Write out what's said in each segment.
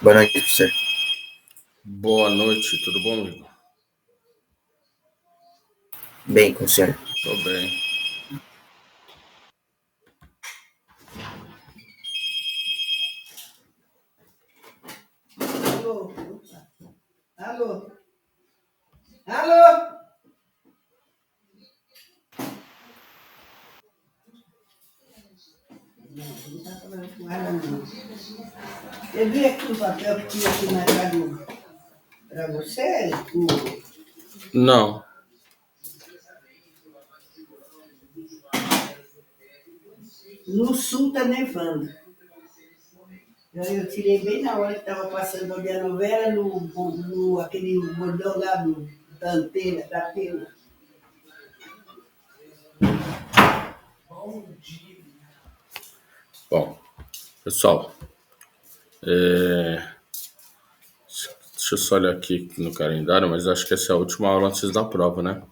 Boa noite, professor. Boa noite, tudo bom, amigo? Bem, com o senhor. Tô bem. Alô? Alô? Alô? Não tá falando com ela, não. Eu vi aqui o papel que tinha aqui marcado para você, Não. no sul tá nevando. Aí eu tirei bem na hora que estava passando a minha novela, no aquele bordão lá da antena, da tela. Bom, pessoal, deixa eu só olhar aqui no calendário, mas acho que essa é a última aula antes da prova, né?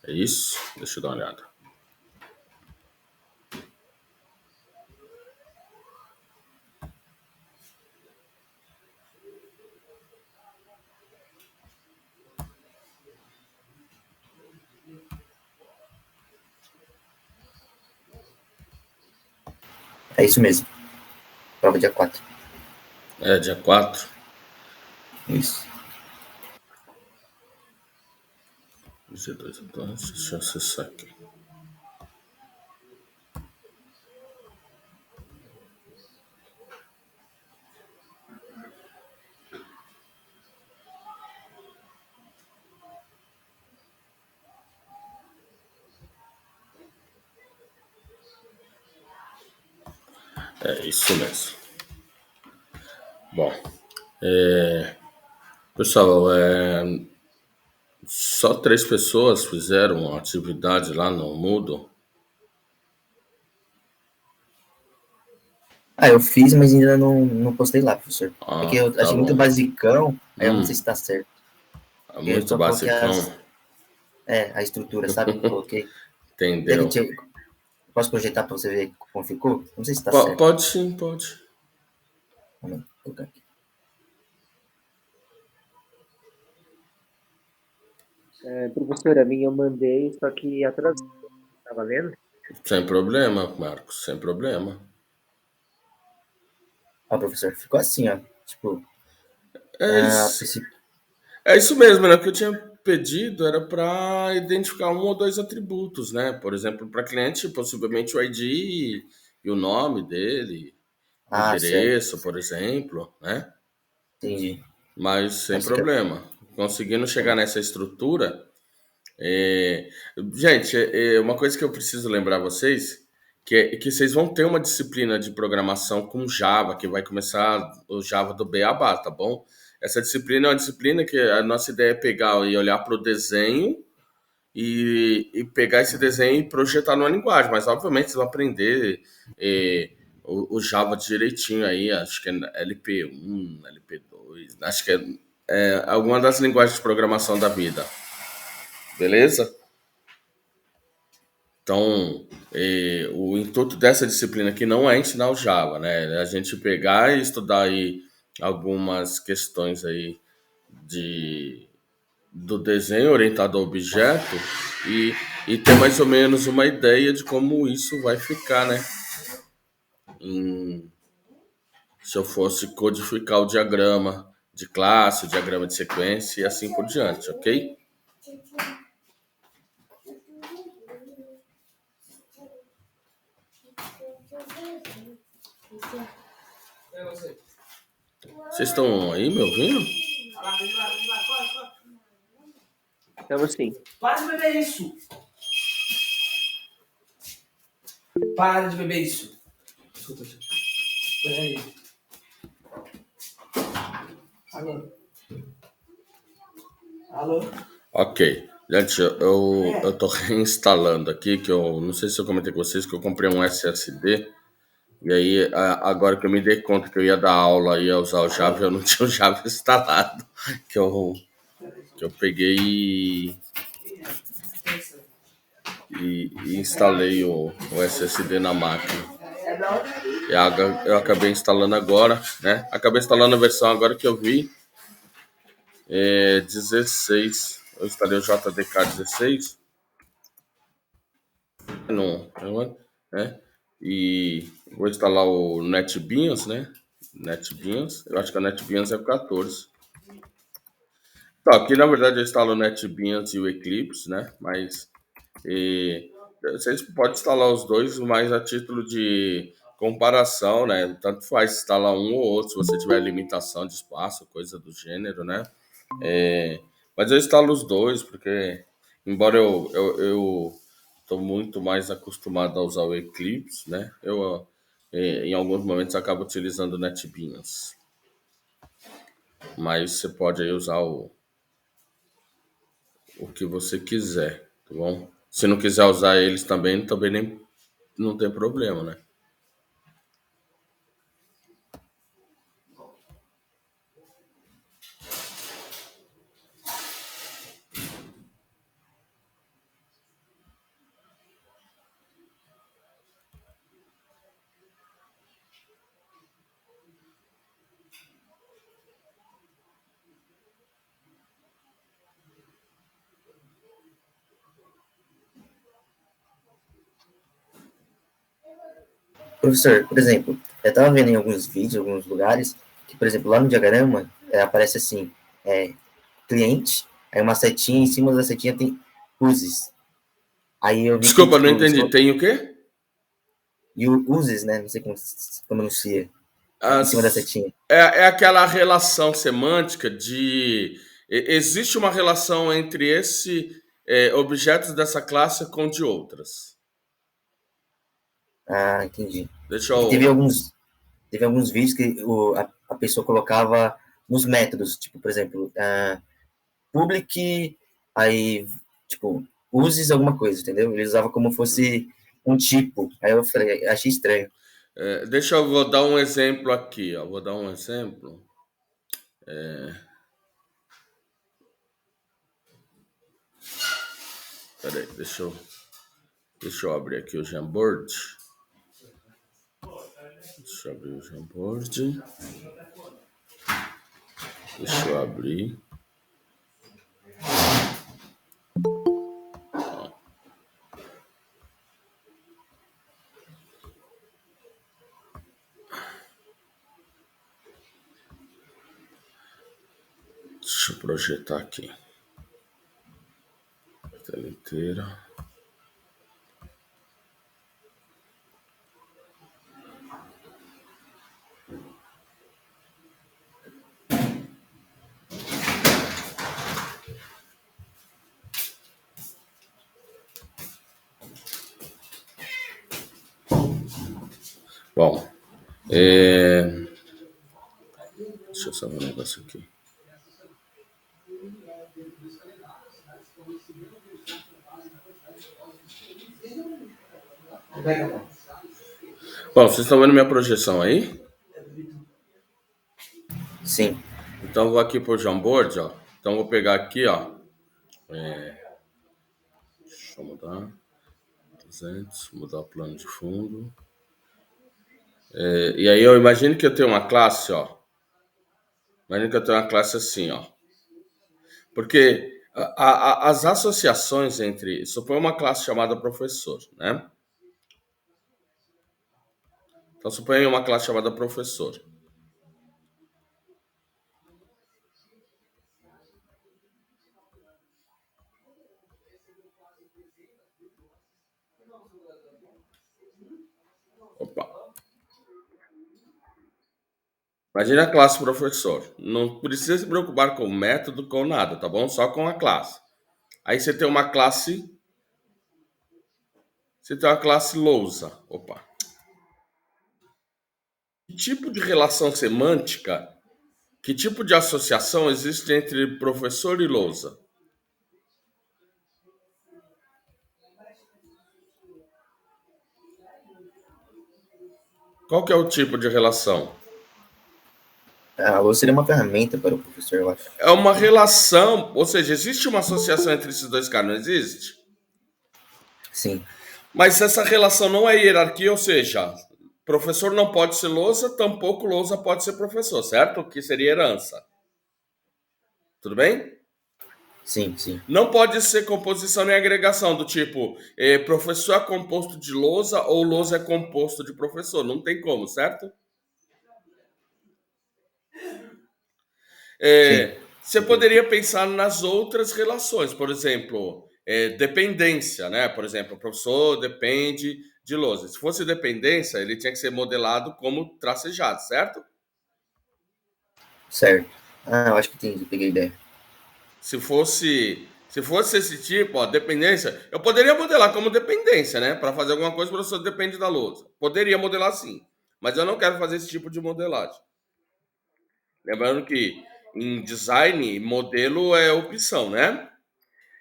É isso? Deixa eu dar uma olhada. É isso mesmo. Prova dia 4. É dia 4? Isso. Então, deixa eu acessar aqui. É isso mesmo. Bom, pessoal, só 3 pessoas fizeram atividade lá no Moodle. Eu fiz, mas ainda não postei lá, professor. É que eu Tá achei muito bom. basicão, aí eu não sei se tá certo. É Eu muito só coloquei basicão. a estrutura, sabe? Coloquei. Quer que Entendeu? eu posso projetar para você ver como ficou? Não sei se tá certo. Pode sim, pode. Vamos colocar aqui. Professora, a minha eu mandei, só que atrasou. Tá valendo? Sem problema, Marcos, sem problema. Ó, professor, ficou assim, ó. Tipo, É isso, princípio. é isso mesmo, né? O que eu tinha pedido era para identificar um ou dois atributos, né? Por exemplo, para cliente, possivelmente o ID e o nome dele, o Certo. endereço, por exemplo, né? Entendi. Mas sem Mas fica. problema. Conseguindo Tá chegar bom. nessa estrutura, É, gente, uma coisa que eu preciso lembrar vocês que é que vocês vão ter uma disciplina de programação com Java, que vai começar o Java do Beabá, tá bom? Essa disciplina é uma disciplina que a nossa ideia é pegar e olhar para o desenho e pegar esse desenho e projetar numa linguagem, mas obviamente vocês vão aprender o Java direitinho aí, acho que é LP1, LP2, acho que é alguma das linguagens de programação da vida, beleza? Então, o intuito dessa disciplina aqui não é ensinar o Java, né? É a gente pegar e estudar aí algumas questões aí do desenho orientado a objeto e ter mais ou menos uma ideia de como isso vai ficar, né? Se eu fosse codificar o diagrama de classe, o diagrama de sequência e assim por diante, ok? Vocês estão aí me ouvindo? Então, assim, Para de beber isso! Para de beber isso! Desculpa, tio. Peraí. Alô? Alô? Ok. Gente, eu tô reinstalando aqui, que eu não sei se eu comentei com vocês que eu comprei um SSD. E aí, agora que eu me dei conta que eu ia dar aula e ia usar o Java, eu não tinha o Java instalado. Que eu peguei e instalei o SSD na máquina. Eu acabei instalando agora, né? Acabei instalando a versão agora que eu vi. 16. Eu instalei o JDK 16. Não, né? E vou instalar o NetBeans, né? NetBeans. Eu acho que a NetBeans é o 14. Tá, aqui na verdade eu instalo o NetBeans e o Eclipse, né? Mas vocês podem instalar os dois, mas a título de comparação, né? Tanto faz instalar um ou outro, se você tiver limitação de espaço, coisa do gênero, né? Mas eu instalo os dois, porque embora eu estou muito mais acostumado a usar o Eclipse, né? Eu em alguns momentos acabo utilizando o NetBeans. Mas você pode aí usar o que você quiser, tá bom? Se não quiser usar eles também nem, não tem problema, né? Professor, por exemplo, eu estava vendo em alguns vídeos, alguns lugares, que, por exemplo, lá no diagrama aparece assim, cliente, aí uma setinha, em cima da setinha tem uses. Aí eu vi Desculpa, que, não entendi. Tem o quê? E o uses, né? Não sei como pronuncia. Em cima da setinha. É aquela relação semântica de... Existe uma relação entre objetos dessa classe com de outras. Ah, entendi. Deixa eu... Teve alguns vídeos que a pessoa colocava nos métodos, tipo, por exemplo, public, aí, tipo, uses alguma coisa, entendeu? Ele usava como fosse um tipo. Aí eu falei, achei estranho. Vou dar um exemplo aqui, ó. Vou dar um exemplo. Peraí, deixa eu abrir aqui o Jamboard. Deixa eu abrir o Jamboard. Deixa eu abrir. Deixa eu projetar aqui. A tela inteira. Bom, deixa eu só ver um negócio aqui. Bom, vocês estão vendo minha projeção aí? Sim. Então, vou aqui para o Jamboard, ó. Então, vou pegar aqui, ó. Deixa eu mudar. 200, mudar o plano de fundo. E aí, eu imagino que eu tenho uma classe, ó. Imagina que eu tenho uma classe assim, ó. Porque as associações entre... Supõe uma classe chamada professor, né? Então, suponha uma classe chamada professor. Opa. Imagina a classe professor. Não precisa se preocupar com o método, com nada, tá bom? Só com a classe. Aí você tem uma classe... Você tem uma classe lousa. Opa. Que tipo de relação semântica, que tipo de associação existe entre professor e lousa? Qual que é o tipo de relação? A lousa seria uma ferramenta para o professor, eu acho. É uma relação, ou seja, existe uma associação entre esses dois caras, não existe? Sim. Mas essa relação não é hierarquia, ou seja, Professor não pode ser lousa, tampouco lousa pode ser professor, certo? Que seria herança. Tudo bem? Sim, sim. Não pode ser composição nem agregação, do tipo, professor é composto de lousa ou lousa é composto de professor. Não tem como, certo? Sim. Você poderia pensar nas outras relações, por exemplo, dependência, né? Por exemplo, o professor depende de lousa. Se fosse dependência, ele tinha que ser modelado como tracejado, certo? Certo. Ah, eu acho que entendi, peguei a ideia. Se fosse esse tipo, ó, dependência, eu poderia modelar como dependência, né? Para fazer alguma coisa, o professor depende da lousa. Poderia modelar sim, mas eu não quero fazer esse tipo de modelagem. Lembrando que em design, modelo é opção, né?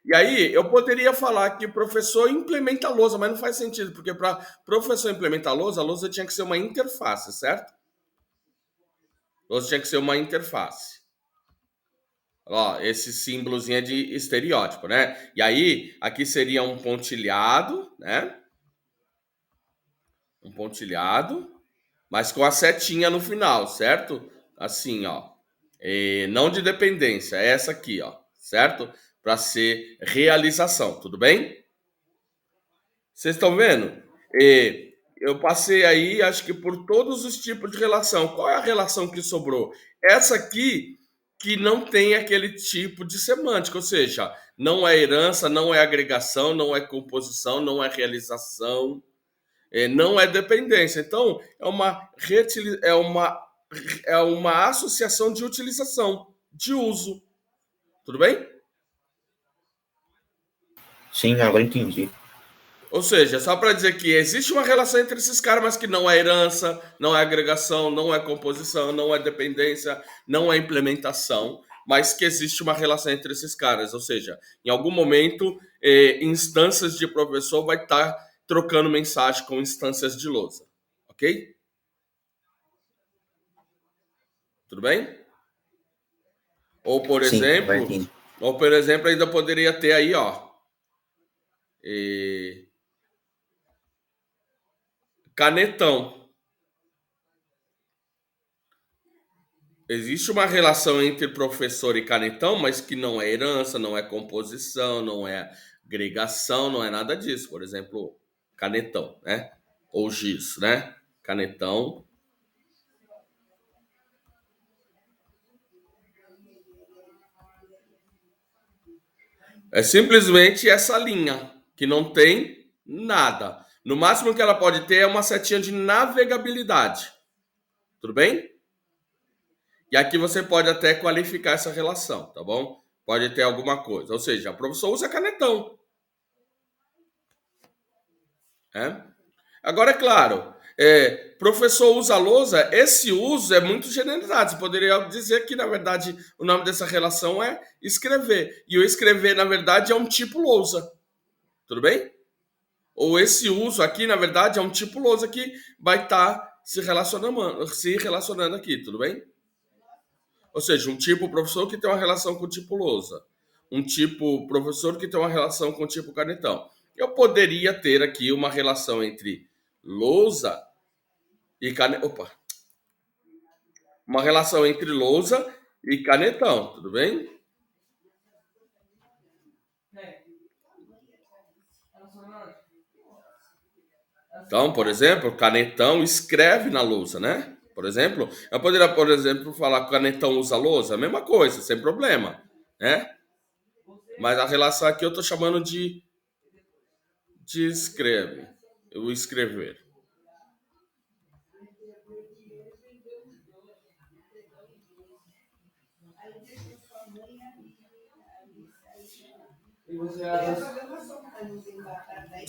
E aí, eu poderia falar que o professor implementa a lousa, mas não faz sentido, porque para professor implementar a lousa tinha que ser uma interface, certo? A lousa tinha que ser uma interface. Ó, esse símbolozinho é de estereótipo, né? E aí, aqui seria um pontilhado, né? Um pontilhado, mas com a setinha no final, certo? Assim, ó. Não de dependência, é essa aqui, ó, certo? Para ser realização, tudo bem? Vocês estão vendo? Eu passei aí, acho que por todos os tipos de relação. Qual é a relação que sobrou? Essa aqui que não tem aquele tipo de semântica, ou seja, não é herança, não é agregação, não é composição, não é realização, não é dependência. Então, é uma associação de utilização, de uso. Tudo bem? Sim, agora entendi. Ou seja, só para dizer que existe uma relação entre esses caras, mas que não é herança, não é agregação, não é composição, não é dependência, não é implementação, mas que existe uma relação entre esses caras. Ou seja, em algum momento, instâncias de professor vai estar trocando mensagem com instâncias de lousa. Ok? Tudo bem? Ou, por Sim, agora exemplo, entendi. ainda poderia ter aí, ó, canetão. Existe uma relação entre professor e canetão, mas que não é herança, não é composição, não é agregação, não é nada disso. Por exemplo, canetão, né? Ou giz, né? Canetão. É simplesmente essa linha, que não tem nada. No máximo que ela pode ter é uma setinha de navegabilidade. Tudo bem? E aqui você pode até qualificar essa relação, tá bom? Pode ter alguma coisa. Ou seja, o professor usa canetão. Agora, é claro, professor usa lousa, esse uso é muito generalizado. Você poderia dizer que, na verdade, o nome dessa relação é escrever. E o escrever, na verdade, é um tipo lousa. Tudo bem? Ou esse uso aqui, na verdade, é um tipo lousa que vai estar se relacionando aqui, tudo bem? Ou seja, um tipo professor que tem uma relação com o tipo lousa. Um tipo professor que tem uma relação com o tipo canetão. Eu poderia ter aqui uma relação entre lousa e canetão. Opa! Uma relação entre lousa e canetão, tudo bem? Então, por exemplo, canetão escreve na lousa, né? Por exemplo, eu poderia, por exemplo, falar que o canetão usa lousa, a mesma coisa, sem problema, né? Mas a relação aqui eu estou chamando de escreve, o escrever.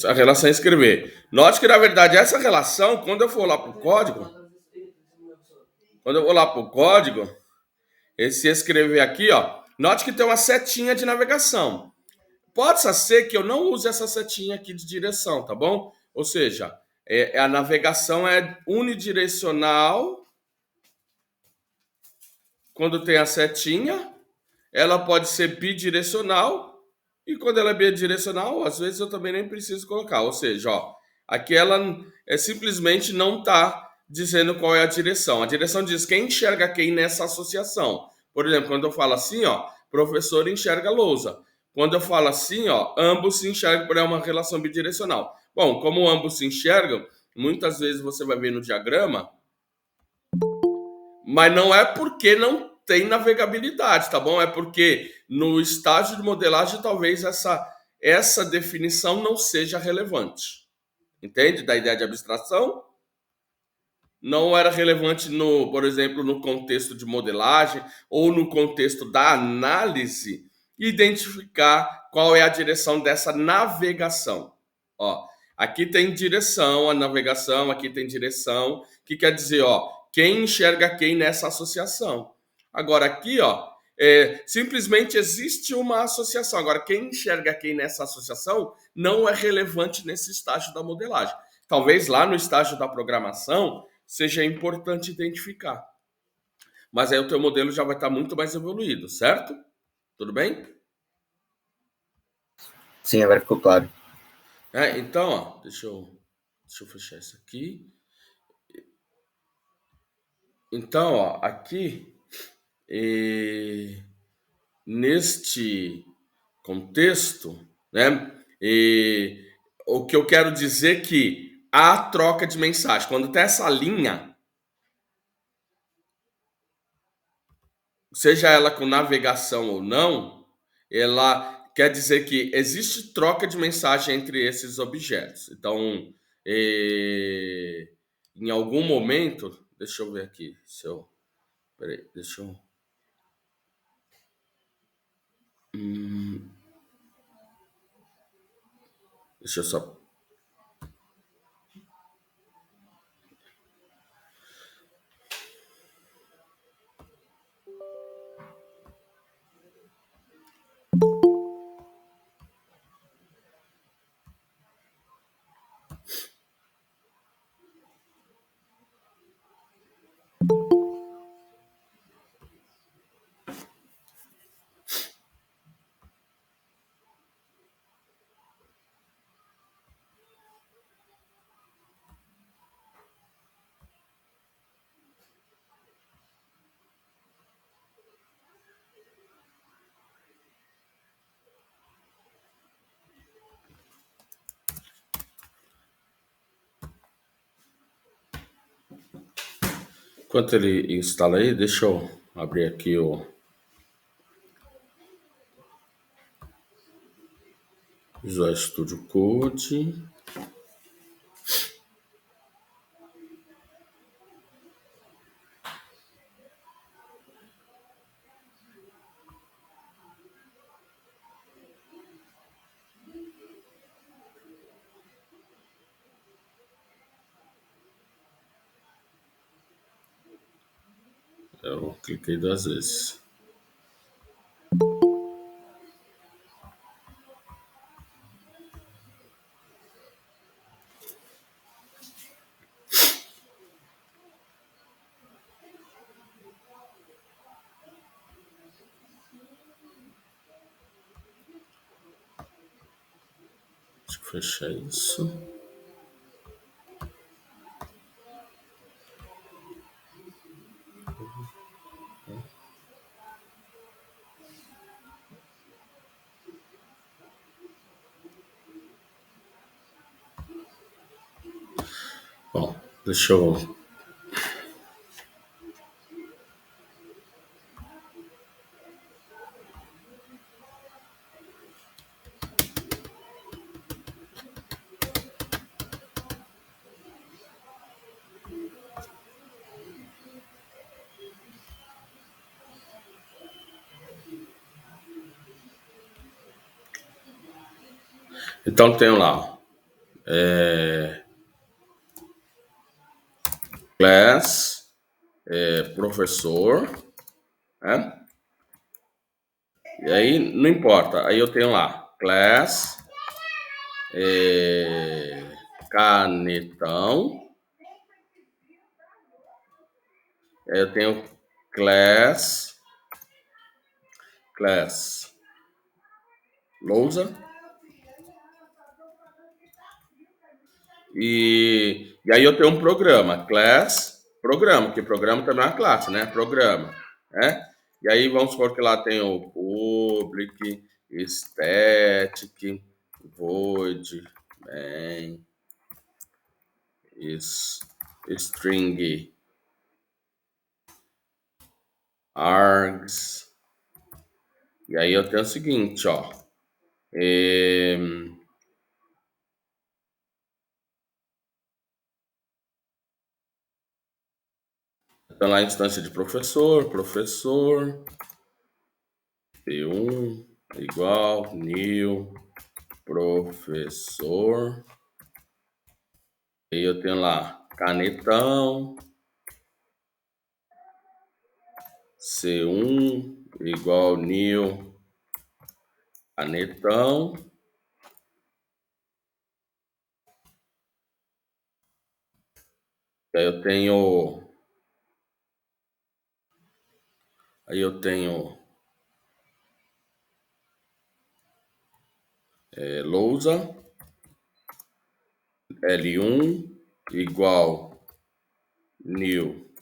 A relação é escrever. Note que, na verdade, essa relação, quando eu for lá para o código, esse escrever aqui, ó, note que tem uma setinha de navegação. Pode ser que eu não use essa setinha aqui de direção, tá bom? Ou seja, a navegação é unidirecional. Quando tem a setinha, ela pode ser bidirecional. E quando ela é bidirecional, às vezes eu também nem preciso colocar. Ou seja, ó, aqui ela simplesmente não está dizendo qual é a direção. A direção diz quem enxerga quem nessa associação. Por exemplo, quando eu falo assim, ó, professor enxerga lousa. Quando eu falo assim, ó, ambos se enxergam por uma relação bidirecional. Bom, como ambos se enxergam, muitas vezes você vai ver no diagrama, mas não é porque não tem navegabilidade, tá bom? É porque no estágio de modelagem talvez essa definição não seja relevante. Entende? Da ideia de abstração? Não era relevante no, por exemplo, no contexto de modelagem ou no contexto da análise, identificar qual é a direção dessa navegação. Ó, aqui tem direção, a navegação, aqui tem direção, que quer dizer, ó, quem enxerga quem nessa associação. Agora aqui, ó, simplesmente existe uma associação. Agora, quem enxerga quem nessa associação não é relevante nesse estágio da modelagem. Talvez lá no estágio da programação seja importante identificar. Mas aí o teu modelo já vai estar muito mais evoluído, certo? Tudo bem? Sim, agora ficou claro. Então, ó, deixa eu fechar isso aqui. Então, ó, aqui, neste contexto, né, o que eu quero dizer é que a troca de mensagem, quando tem essa linha, seja ela com navegação ou não, ela quer dizer que existe troca de mensagem entre esses objetos. Então, em algum momento, deixa eu ver aqui, peraí, deixa eu só. Enquanto ele instala aí, deixa eu abrir aqui o Visual Studio Code. Eu cliquei 2 vezes. Deixa eu fechar isso. Bom, deixa eu... Então, tenho lá, class, professor, né? E aí, não importa, aí eu tenho lá, class, canetão, aí eu tenho class, lousa, E aí eu tenho um programa, class, programa, que programa também é uma classe, né? Programa, né? E aí vamos supor que lá tem o public, static, void, main, string, args. E aí eu tenho o seguinte, ó. Então lá a instância de professor, P1 igual new professor. E eu tenho lá canetão, C1 igual new canetão. Aí eu tenho lousa, L1 igual new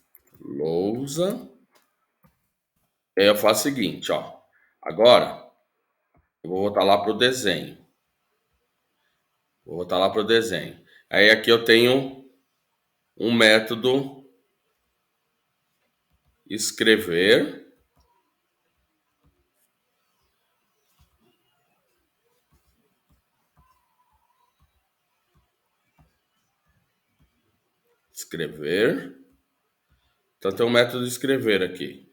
lousa. Aí eu faço o seguinte, ó. Agora eu vou voltar lá para o desenho. Aí aqui eu tenho um método escrever. Então tem um método escrever aqui.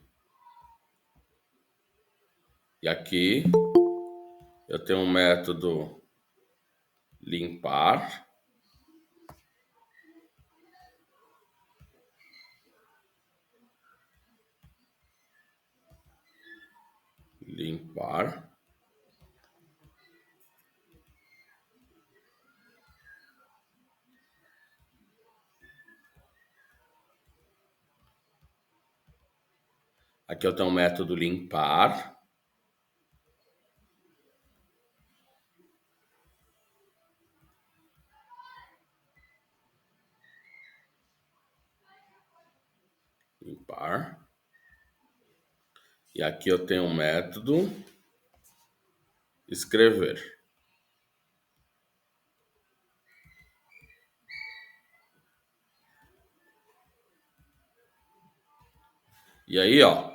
E aqui eu tenho um método limpar. Aqui eu tenho um método limpar. E aqui eu tenho um método escrever. E aí, ó,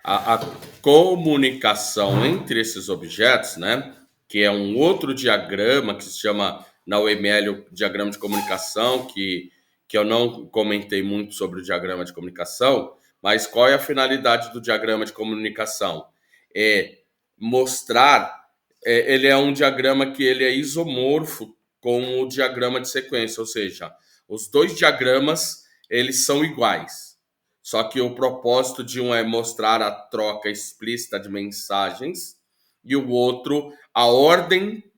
a comunicação entre esses objetos, né, que é um outro diagrama que se chama na UML o diagrama de comunicação, que eu não comentei muito sobre o diagrama de comunicação, mas qual é a finalidade do diagrama de comunicação? É mostrar, ele é um diagrama que ele é isomorfo com o diagrama de sequência, ou seja, os dois diagramas, eles são iguais. Só que o propósito de um é mostrar a troca explícita de mensagens e o outro a ordem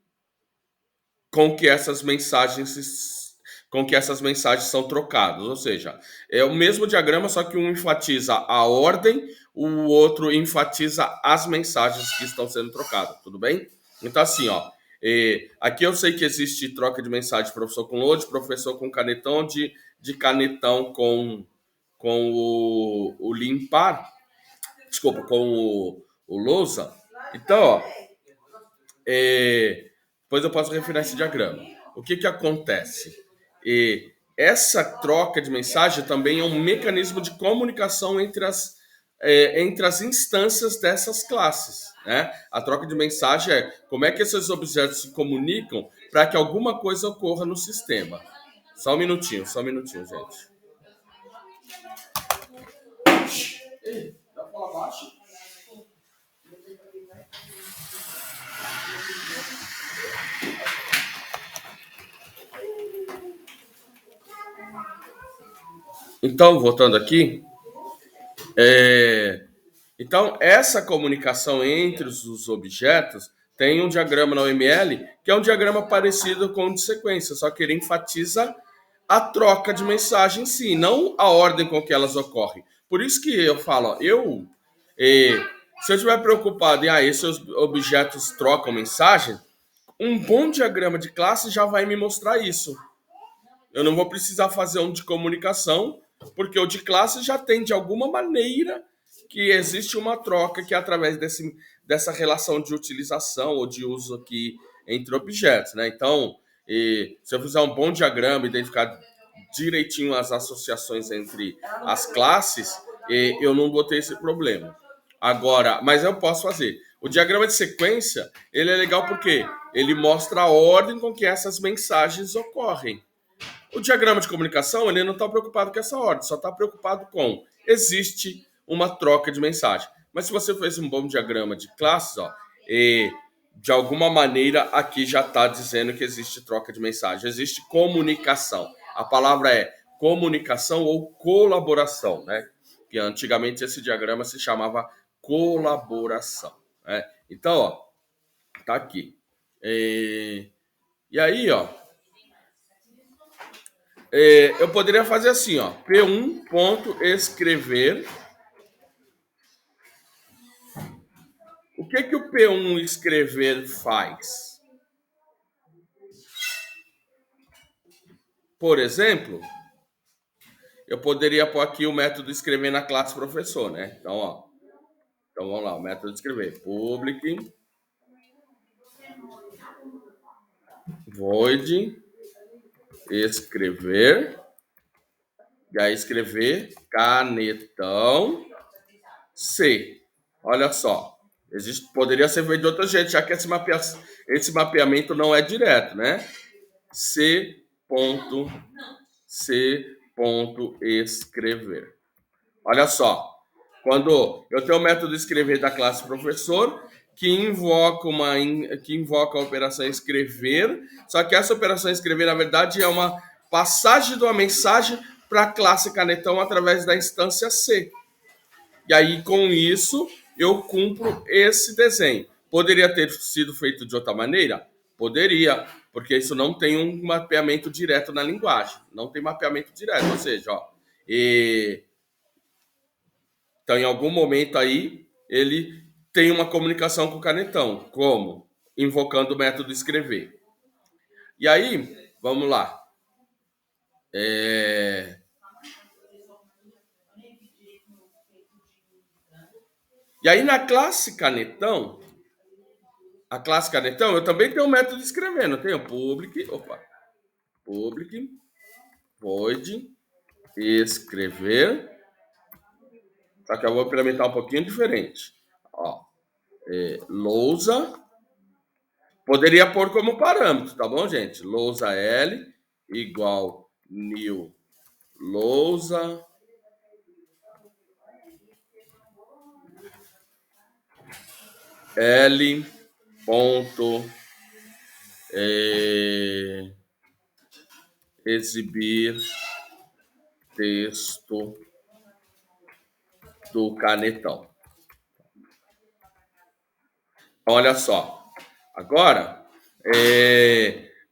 com que essas mensagens são trocadas. Ou seja, é o mesmo diagrama, só que um enfatiza a ordem, o outro enfatiza as mensagens que estão sendo trocadas. Tudo bem? Então, assim, ó. Aqui eu sei que existe troca de mensagem de professor com load, professor com canetão, de canetão com o limpar, desculpa, com o lousa. Então, ó, depois eu posso refinar esse diagrama. O que acontece? Essa troca de mensagem também é um mecanismo de comunicação entre as instâncias dessas classes, né? A troca de mensagem é como é que esses objetos se comunicam para que alguma coisa ocorra no sistema. Só um minutinho, gente. Dá pra falar baixo? Então, voltando aqui, então essa comunicação entre os objetos tem um diagrama na UML que é um diagrama parecido com o de sequência, só que ele enfatiza a troca de mensagem em si, não a ordem com que elas ocorrem. Por isso que eu falo, se eu estiver preocupado em esses objetos trocam mensagem, um bom diagrama de classe já vai me mostrar isso. Eu não vou precisar fazer um de comunicação, porque o de classe já tem, de alguma maneira, que existe uma troca que é através dessa relação de utilização ou de uso aqui entre objetos, né? Então, se eu fizer um bom diagrama, identificar direitinho as associações entre as classes, eu não vou ter esse problema. Agora, mas eu posso fazer. O diagrama de sequência, ele é legal porque ele mostra a ordem com que essas mensagens ocorrem. O diagrama de comunicação, ele não está preocupado com essa ordem, só está preocupado com existe uma troca de mensagem. Mas se você fez um bom diagrama de classes, ó, de alguma maneira aqui já está dizendo que existe troca de mensagem, existe comunicação. A palavra é comunicação ou colaboração, né? Que antigamente esse diagrama se chamava colaboração, né? Então, ó, tá aqui. E aí, ó, eu poderia fazer assim, ó, P1 ponto escrever. O que o P1 escrever faz? Por exemplo, eu poderia pôr aqui o método escrever na classe professor, né? Então, ó, então vamos lá, o método escrever, public void escrever, e aí escrever canetão C. Olha só, poderia ser feito de outra jeito, já que esse mapeamento não é direto, né? C escrever. Olha só, quando eu tenho o método escrever da classe professor, que invoca a operação escrever, só que essa operação escrever, na verdade, é uma passagem de uma mensagem para a classe canetão através da instância C. E aí, com isso, eu cumpro esse desenho. Poderia ter sido feito de outra maneira? Poderia, porque isso não tem um mapeamento direto na linguagem. Não tem mapeamento direto, ou seja, ó, então, em algum momento aí, ele tem uma comunicação com o canetão. Como? Invocando o método escrever. E aí, vamos lá. E aí, na classe canetão, eu também tenho um método escrever, não tenho? Public void escrever. Só que eu vou implementar um pouquinho diferente. Ó, lousa. Poderia pôr como parâmetro, tá bom, gente? Lousa L igual new lousa L ponto exibir texto do canetão. Olha só, agora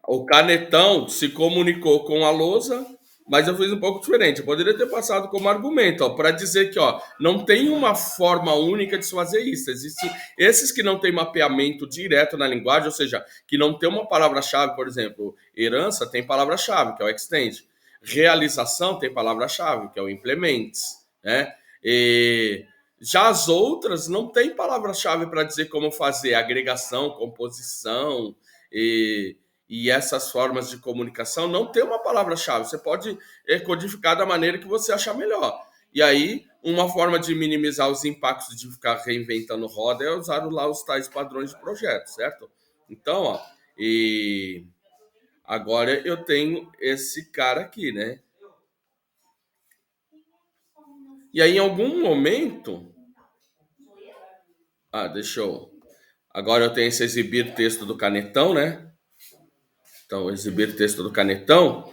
o canetão se comunicou com a lousa, mas eu fiz um pouco diferente. Eu poderia ter passado como argumento, para dizer que não tem uma forma única de se fazer isso. Existem esses que não têm mapeamento direto na linguagem, ou seja, que não tem uma palavra-chave, por exemplo, herança tem palavra-chave, que é o extend. Realização tem palavra-chave, que é o implements, né? Já as outras não tem palavra-chave para dizer como fazer agregação, composição e essas formas de comunicação. Não tem uma palavra-chave. Você pode codificar da maneira que você achar melhor. E aí, uma forma de minimizar os impactos de ficar reinventando roda é usar lá os tais padrões de projeto, certo? Então, agora eu tenho esse cara aqui, né? E aí, em algum momento... deixa eu... Agora eu tenho esse exibir texto do canetão, né? Então, exibir texto do canetão.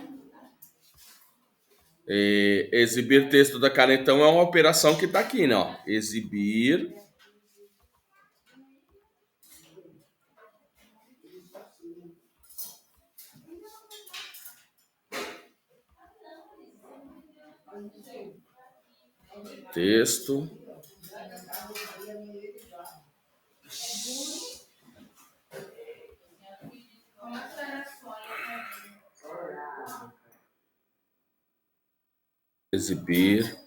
Exibir texto da canetão é uma operação que está aqui, né? Ó. Exibir texto exibir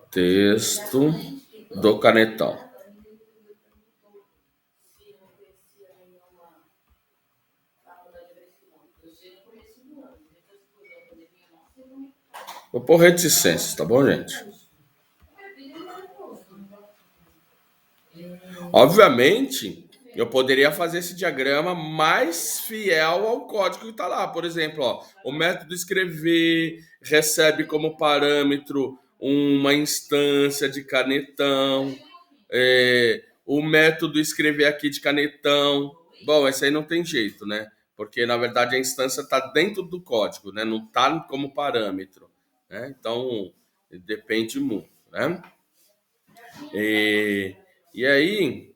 texto do canetão. Vou pôr reticências, tá bom, gente? Obviamente, eu poderia fazer esse diagrama mais fiel ao código que está lá. Por exemplo, ó, o método escrever recebe como parâmetro uma instância de canetão. O método escrever aqui de canetão. Bom, esse aí não tem jeito, né? Porque, na verdade, a instância está dentro do código, né? Não está como parâmetro, né? Então, depende muito, né? E aí...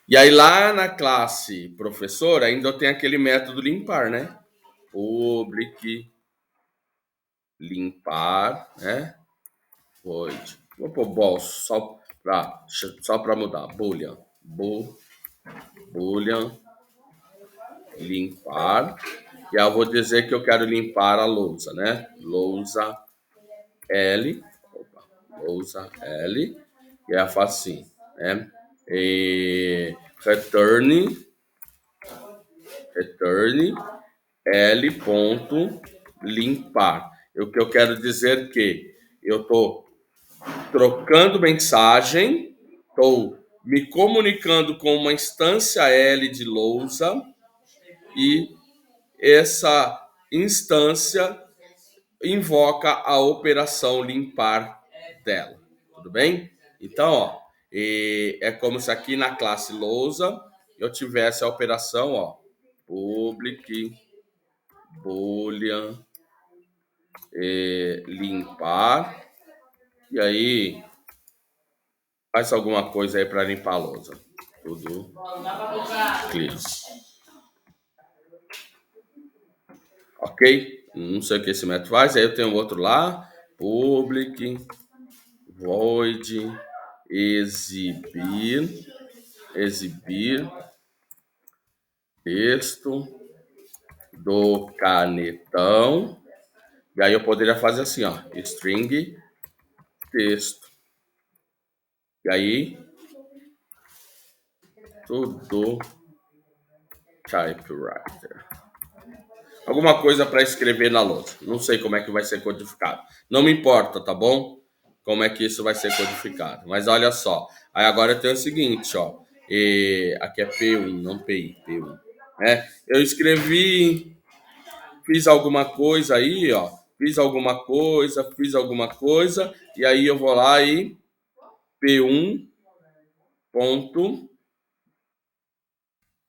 E aí lá na classe professor ainda tem aquele método limpar, né? Public limpar, né? Void. Vou pôr bol só para mudar. Boolean. Boolean limpar. E aí eu vou dizer que eu quero limpar a lousa, né? Lousa L. Lousa L. E aí eu faço assim, né? Return L.limpar. O que eu quero dizer que eu estou trocando mensagem, estou me comunicando com uma instância L de lousa e essa instância invoca a operação limpar dela. Tudo bem? Então, ó, é como se aqui na classe lousa eu tivesse a operação, ó, public boolean limpar, e aí faz alguma coisa aí para limpar a lousa. Tudo clear. Ok? Não sei o que esse método faz. Aí eu tenho outro lá, public void exibir texto do canetão. E aí eu poderia fazer assim, ó, string texto. E aí tudo typewriter. Alguma coisa para escrever na lousa. Não sei como é que vai ser codificado. Não me importa, tá bom? Como é que isso vai ser codificado. Mas olha só. Aí agora eu tenho o seguinte, ó. Aqui é P1, não PI. P1. Eu escrevi, fiz alguma coisa aí, ó. Fiz alguma coisa. E aí eu vou lá e P1 ponto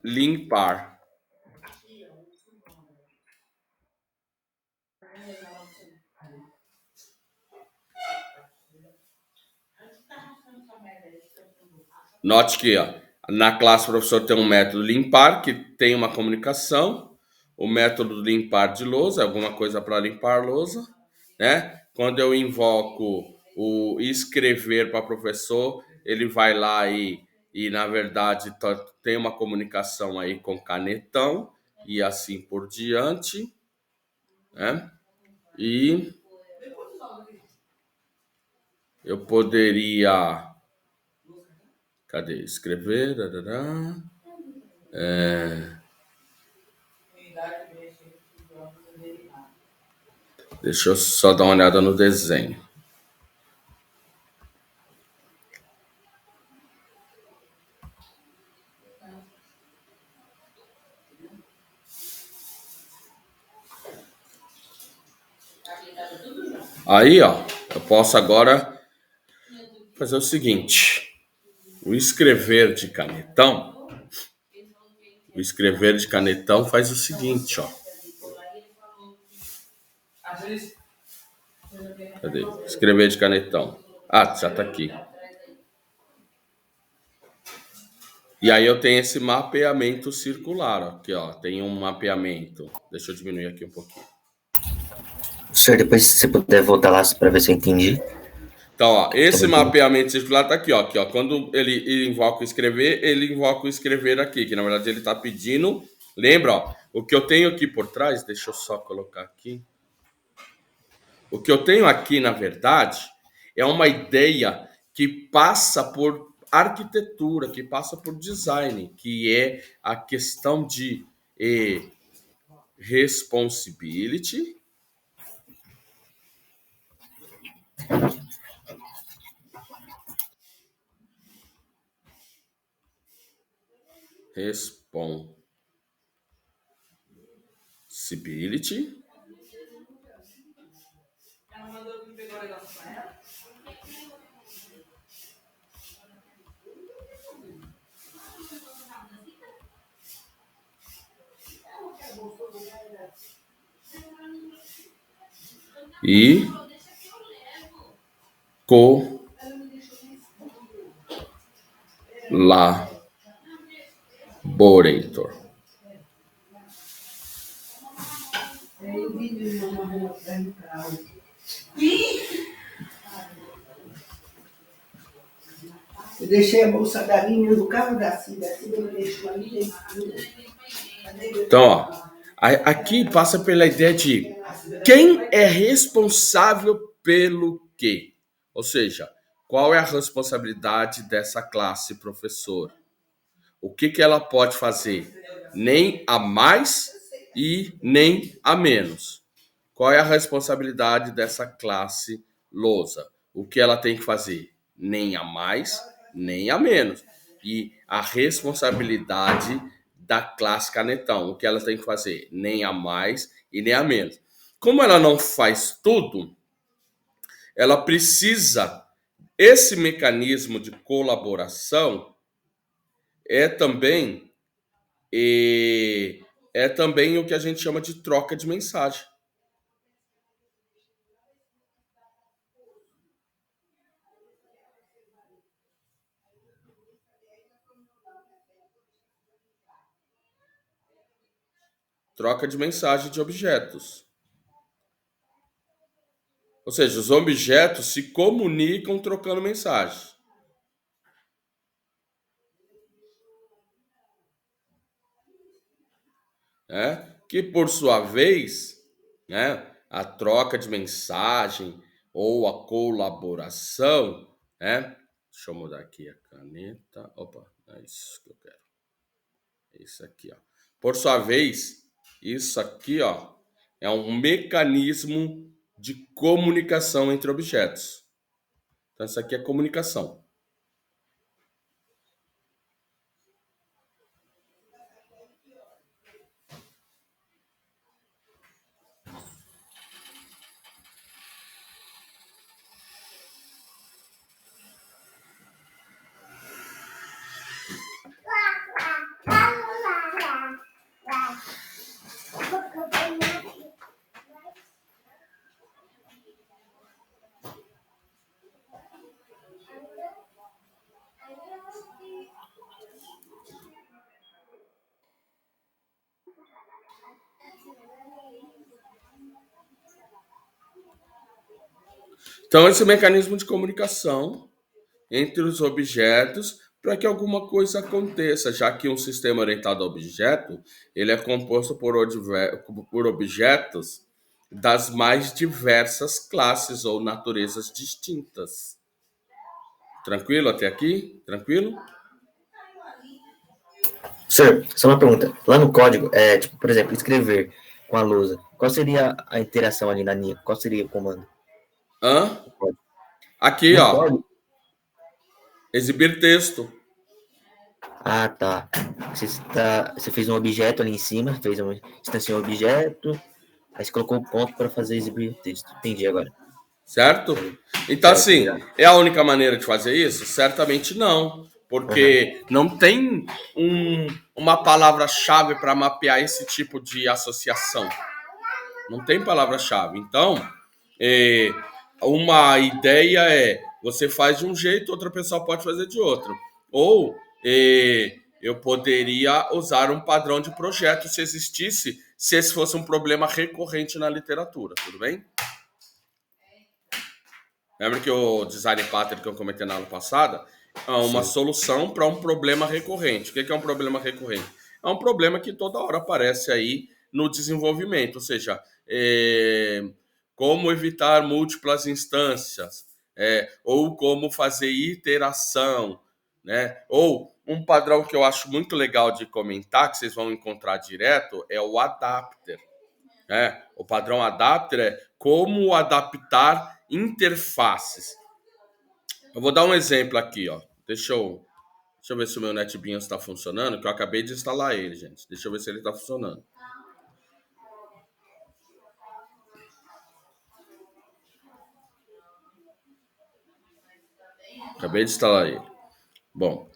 limpar. Note que ó, na classe professor tem um método limpar, que tem uma comunicação. O método limpar de lousa, alguma coisa para limpar lousa, né? Quando eu invoco o escrever para professor, ele vai lá e na verdade tem uma comunicação aí com canetão e assim por diante, né? E eu poderia... Cadê? Escrever. Deixa eu só dar uma olhada no desenho. Aí, ó, eu posso agora fazer o seguinte. O escrever de canetão faz o seguinte, ó. Cadê? Escrever de canetão. Ah, já tá aqui. E aí eu tenho esse mapeamento circular, ó. Aqui, ó, tem um mapeamento. Deixa eu diminuir aqui um pouquinho. Senhor, depois se você puder voltar lá para ver se eu entendi. Então, ó, esse mapeamento circular tá aqui, ó. Aqui, ó. Quando ele invoca o escrever, ele invoca o escrever aqui, que na verdade ele tá pedindo. Lembra, ó, o que eu tenho aqui por trás, deixa eu só colocar aqui. O que eu tenho aqui, na verdade, é uma ideia que passa por arquitetura, que passa por design, que é a questão de responsibility, e collaborator. Eu deixei a bolsa da linha no carro da Cida eu deixo ali. Então, ó, aqui passa pela ideia de quem é responsável pelo quê? Ou seja, qual é a responsabilidade dessa classe, professor? O que ela pode fazer? Nem a mais e nem a menos. Qual é a responsabilidade dessa classe lousa? O que ela tem que fazer? Nem a mais, nem a menos. E a responsabilidade da classe canetão. O que ela tem que fazer? Nem a mais e nem a menos. Como ela não faz tudo, ela precisa. Esse mecanismo de colaboração é também o que a gente chama de troca de mensagem. Troca de mensagem de objetos. Ou seja, os objetos se comunicam trocando mensagens. Que, por sua vez, a troca de mensagem ou a colaboração, deixa eu mudar aqui a caneta. Opa, é isso que eu quero. É isso aqui, ó. Por sua vez, isso aqui, ó, é um mecanismo de comunicação entre objetos. Então, isso aqui é comunicação. Então, esse mecanismo de comunicação entre os objetos para que alguma coisa aconteça, já que um sistema orientado a objeto, ele é composto por objetos das mais diversas classes ou naturezas distintas. Tranquilo até aqui? Tranquilo? Sir, só uma pergunta. Lá no código, tipo, por exemplo, escrever com a lousa, qual seria a interação ali na linha? Qual seria o comando? Aqui, no ó. Código? Exibir texto. Ah, tá. Você fez um objeto ali em cima, fez uma instância um objeto, aí você colocou o ponto para fazer exibir o texto. Entendi agora. Certo? Então, assim, é a única maneira de fazer isso? Certamente não. Porque não tem uma palavra-chave para mapear esse tipo de associação. Não tem palavra-chave. Então, uma ideia é você faz de um jeito, outra pessoa pode fazer de outro. Ou eu poderia usar um padrão de projeto se existisse, se esse fosse um problema recorrente na literatura, tudo bem? Lembra que o design pattern que eu comentei na aula passada é uma Sim. solução para um problema recorrente. O que é um problema recorrente? É um problema que toda hora aparece aí no desenvolvimento, ou seja, como evitar múltiplas instâncias, ou como fazer iteração, né? Ou um padrão que eu acho muito legal de comentar, que vocês vão encontrar direto, é o adapter. O padrão adapter é como adaptar interfaces. Eu vou dar um exemplo aqui, ó. Deixa eu ver se o meu NetBeans está funcionando, que eu acabei de instalar ele, gente. Deixa eu ver se ele está funcionando. Acabei de instalar ele. Bom,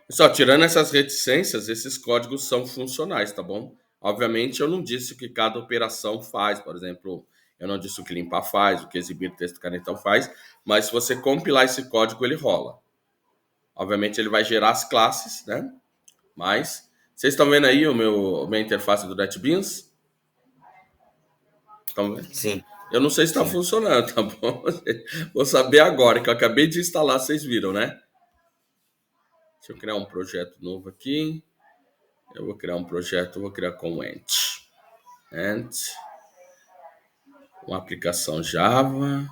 só tirando essas reticências, esses códigos são funcionais, tá bom? Obviamente, eu não disse o que cada operação faz. Por exemplo, eu não disse o que limpar faz, o que exibir texto canetão faz, mas se você compilar esse código, ele rola. Obviamente, ele vai gerar as classes, né? Mas, vocês estão vendo aí minha interface do NetBeans? Estão vendo? Sim. Eu não sei se está funcionando, tá bom? Vou saber agora, que eu acabei de instalar, vocês viram, né? Deixa eu criar um projeto novo aqui. Eu vou criar um projeto, vou criar com Ant. Uma aplicação Java.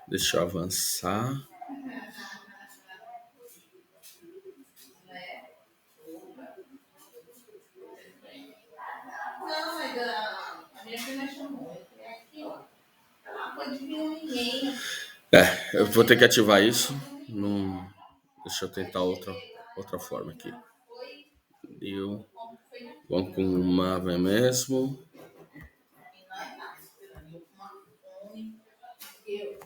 Deixa eu avançar. Não, mas a minha prima chamou. É aqui, ó. Ela pode vir ninguém. Eu vou ter que ativar isso. Deixa eu tentar outra forma aqui. Vamos com uma mesmo.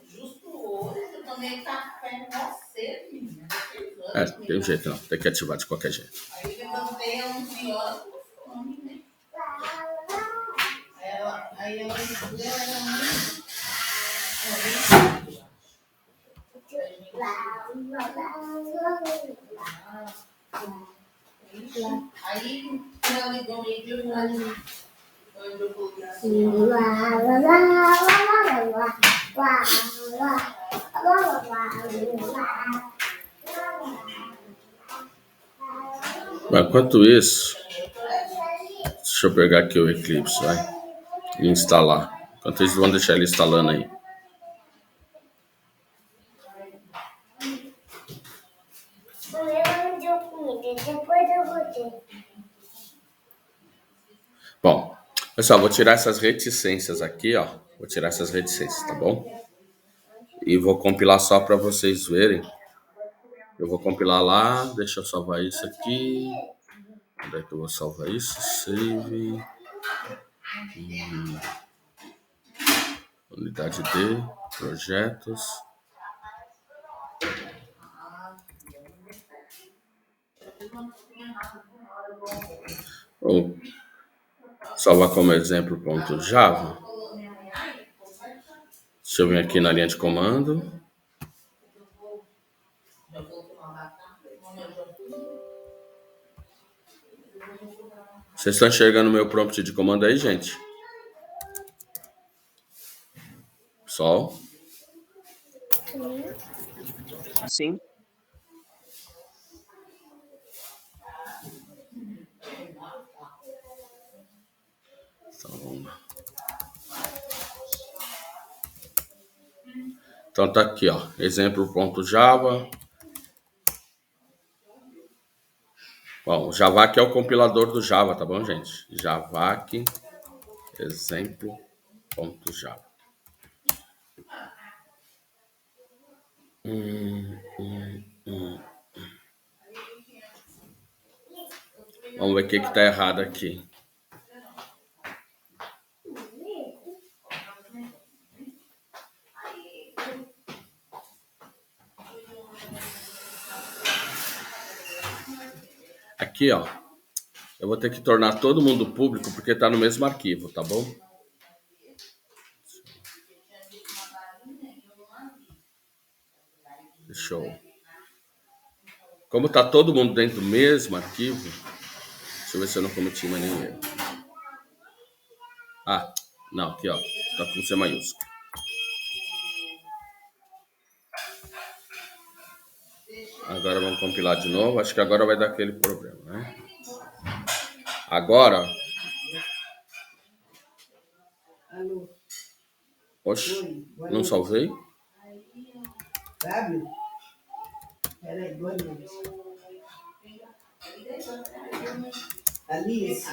Justo hoje eu tomei café mó cedo, menina. Tem um jeito não. Tem que ativar de qualquer jeito. Aí eu levantei às 11 horas com fome, né? Aí ela deu, era muito. Aí ela ligou e viu que eu coloquei assim. Enquanto isso, deixa eu pegar aqui o Eclipse, vai, e instalar. Enquanto eles vão deixar ele instalando aí. Bom, pessoal, vou tirar essas reticências aqui, ó. Vou tirar essas reticências, tá bom? E vou compilar só para vocês verem. Eu vou compilar lá, deixa eu salvar isso aqui. Onde é que eu vou salvar isso? Save. Unidade D, projetos. Vou salvar como exemplo.java. Deixa eu vir aqui na linha de comando. Vocês estão enxergando o meu prompt de comando aí, gente? Pessoal? Sim. Então tá aqui, ó. Exemplo.java. Bom, o Javac é o compilador do Java, tá bom, gente? Javac, exemplo.java. Vamos ver o que tá errado aqui. Aqui, ó. Eu vou ter que tornar todo mundo público porque tá no mesmo arquivo, tá bom? Deixa eu... Como tá todo mundo dentro do mesmo arquivo, deixa eu ver se eu não cometi mais nenhum erro. Ah, não, aqui, ó. Tá com C maiúsculo. Agora vamos compilar de novo. Acho que agora vai dar aquele problema, né? Agora. Alô? Oxe, Oi, boa não noite. salvei? Fábio? Peraí, boa noite. Alice?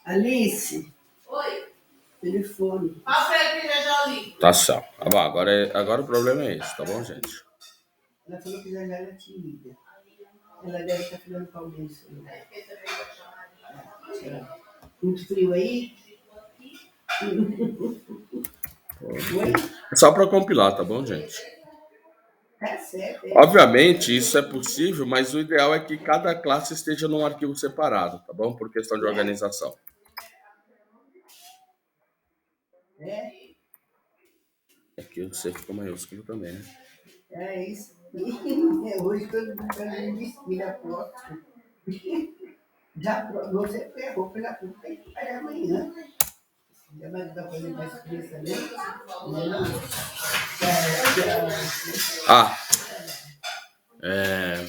Alice? Oi. Telefone. Fala pra ele que ele já li. Tá certo. Ah, bom, agora o problema é esse, tá bom, gente? Ela falou que já ela te liga. Ela deve estar falando com alguém isso aí. Muito frio aí? Oi? É só para compilar, tá bom, gente? Tá certo. Obviamente, isso é possível, mas o ideal é que cada classe esteja num arquivo separado, tá bom? Por questão de organização. É? Aqui o C ficou maiúsculo também, né? É isso. Hoje todo mundo está me da próxima. Você ferrou pela puta, tem que pagar amanhã. Já vai dar fazer mais pressa, né? Não. Ah, é...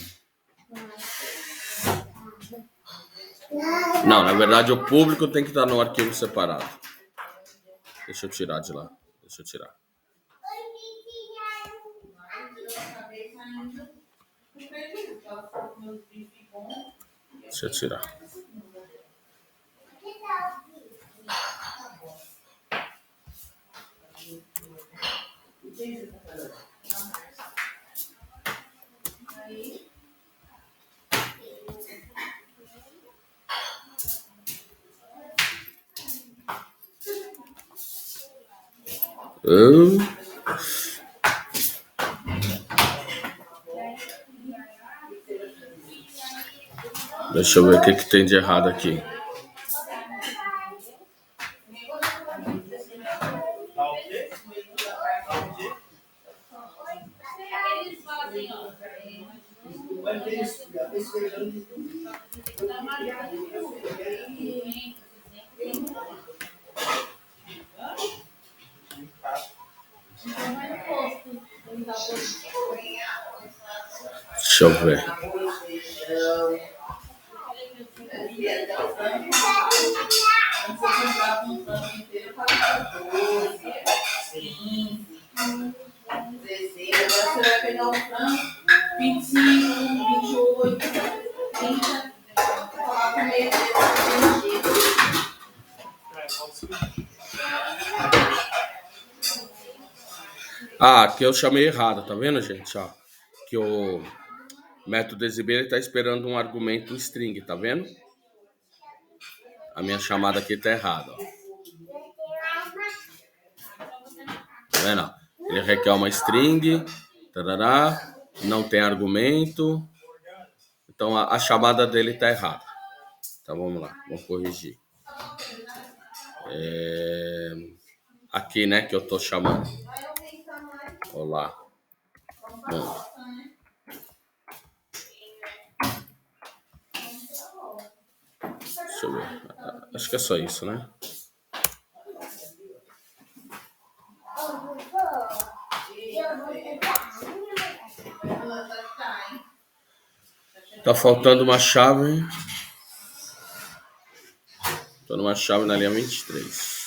Não, na verdade o público tem que estar no arquivo separado. Deixa eu tirar de lá. Deixa eu tirar. Deixa eu tirar. Deixa eu ver o que tem de errado aqui. Deixa eu ver. Você vai pegar o frango, 25, 28, 30, falar com meio Ah, aqui eu chamei errado, tá vendo, gente? Ó, que o método exibir está esperando um argumento string, tá vendo? A minha chamada aqui tá errada, ó. Tá vendo? Ele requer uma string, tarará, não tem argumento. Então a chamada dele tá errada. Então vamos lá, vamos corrigir. Aqui, né, que eu tô chamando. Olá. Bom. Deixa eu ver. Acho que é só isso, né? Tá faltando uma chave. Tô numa chave na linha 23.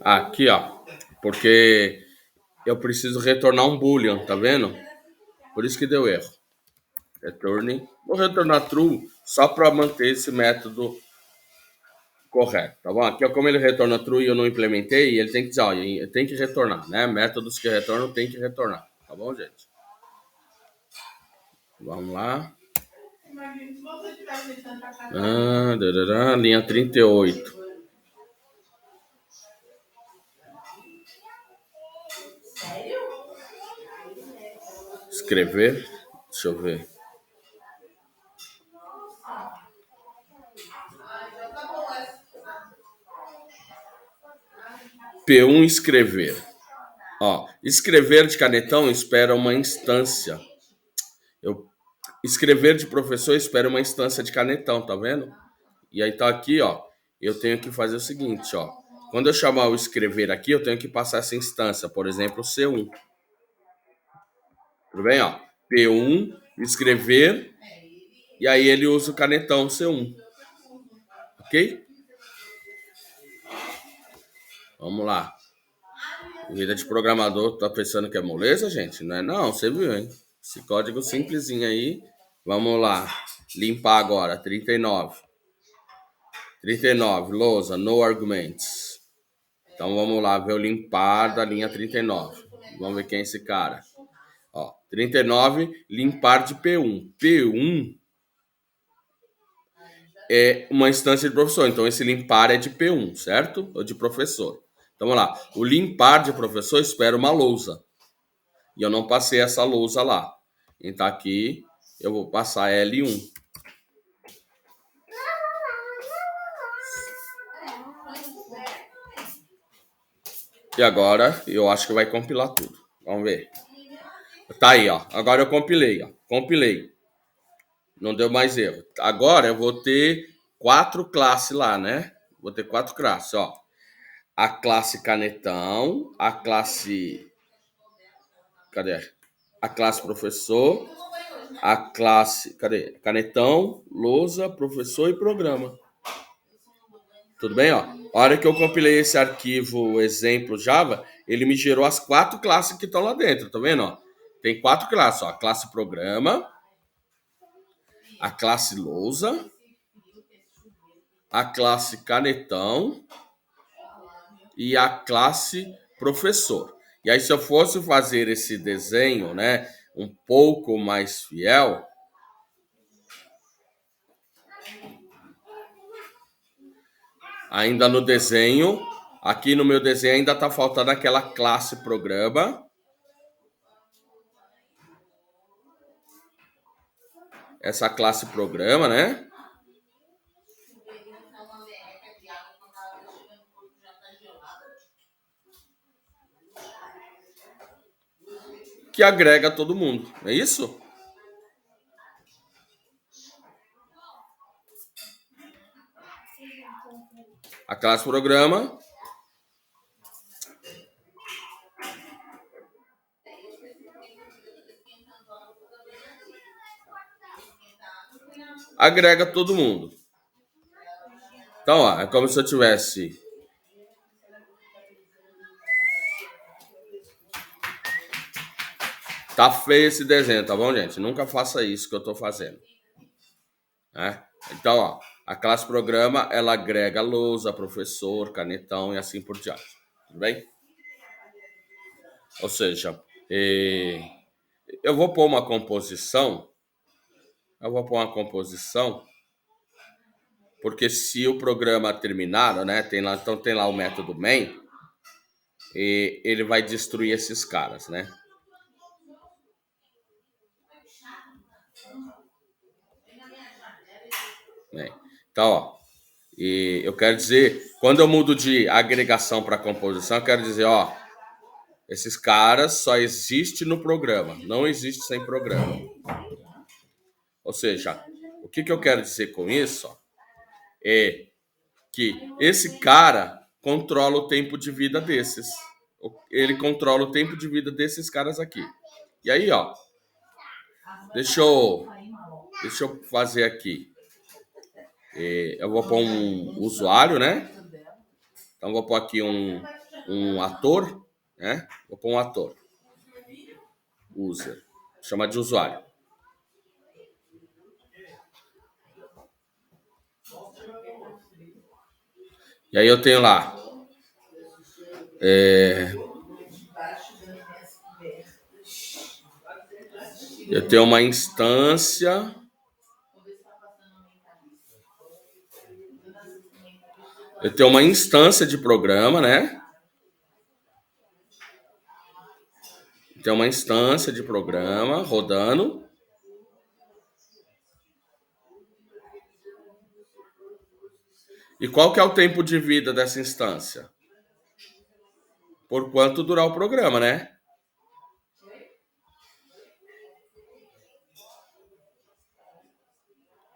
Aqui, ó. Porque eu preciso retornar um boolean, tá vendo? Por isso que deu erro. Return. Vou retornar true só para manter esse método correto, tá bom? Aqui, ó, como ele retorna true e eu não implementei, ele tem que dizer, ó, tem que retornar, né? Métodos que retornam tem que retornar, tá bom, gente? Vamos lá. Linha 38. Escrever. Deixa eu ver. P1 escrever. Ó, escrever de canetão espera uma instância. Escrever de professor espera uma instância de canetão, tá vendo? E aí tá aqui, ó. Eu tenho que fazer o seguinte, ó. Quando eu chamar o escrever aqui, eu tenho que passar essa instância, por exemplo, C1. Tudo bem, ó? P1, escrever, e aí ele usa o canetão C1. Ok? Vamos lá. Vida de programador, tá pensando que é moleza, gente? Não é não, você viu, hein? Esse código simplesinho aí. Vamos lá. Limpar agora, 39. 39, lousa, no arguments. Então vamos lá ver o limpar da linha 39. Vamos ver quem é esse cara. Ó, 39, limpar de P1. P1 é uma instância de professor. Então esse limpar é de P1, certo? Ou de professor. Então vamos lá. O limpar de professor espera uma lousa. E eu não passei essa lousa lá. Então aqui eu vou passar L1. E agora eu acho que vai compilar tudo. Vamos ver. Tá aí, ó. Agora eu compilei, ó. Compilei. Não deu mais erro. Agora eu vou ter 4 classes lá, né? Vou ter 4 classes, ó. A classe canetão, a classe... Cadê? A classe professor, a classe... Cadê? Canetão, lousa, professor e programa. Tudo bem, ó? A hora que eu compilei esse arquivo exemplo Java, ele me gerou as 4 classes que estão lá dentro, tá vendo, ó? Tem 4 classes, ó. A classe programa, a classe lousa, a classe canetão e a classe professor. E aí, se eu fosse fazer esse desenho, né, um pouco mais fiel, ainda no desenho, aqui no meu desenho ainda está faltando aquela classe programa. Essa classe programa, né? Que agrega todo mundo, não é isso? A classe programa agrega todo mundo. Então, ó, é como se eu tivesse tá feio esse desenho, tá bom, gente? Nunca faça isso que eu tô fazendo. Né? Então, ó, a classe programa, ela agrega lousa, professor, canetão e assim por diante. Tudo bem? Ou seja, eu vou pôr uma composição. Porque se o programa terminar, né, tem lá o método main, e ele vai destruir esses caras, né? Então, ó, e eu quero dizer, quando eu mudo de agregação para composição, eu quero dizer, ó, esses caras só existem no programa, não existe sem programa. Ou seja, o que eu quero dizer com isso é que esse cara controla o tempo de vida desses. Ele controla o tempo de vida desses caras aqui. E aí, ó, deixa eu fazer aqui. Eu vou pôr um usuário, né? Então, vou pôr aqui um ator, né? Vou pôr um ator. User. Chama de usuário. E aí eu tenho lá. Eu tenho uma instância. Eu tenho uma instância de programa, né? Tem uma instância de programa rodando. E qual que é o tempo de vida dessa instância? por quanto durar o programa, né?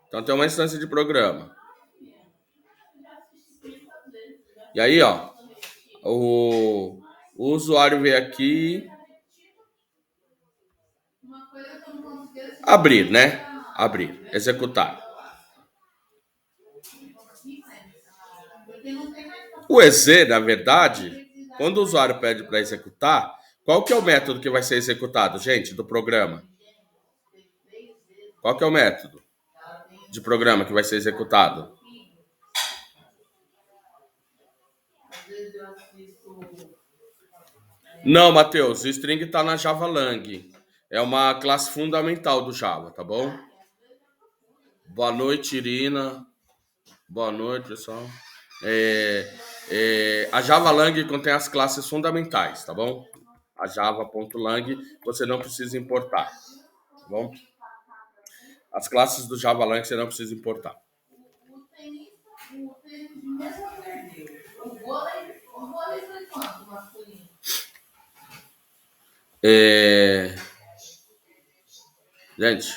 Então tem uma instância de programa. E aí, ó, o usuário veio aqui abrir, né? Abrir, executar. O EZ, na verdade, quando o usuário pede para executar, qual que é o método que vai ser executado, gente, do programa? Qual que é o método de programa que vai ser executado? Não, Matheus, o string está na Java Lang. É uma classe fundamental do Java, tá bom? Boa noite, Irina. Boa noite, pessoal. A Java Lang contém as classes fundamentais, tá bom? A java.lang você não precisa importar, tá bom? As classes do Java Lang você não precisa importar. Gente,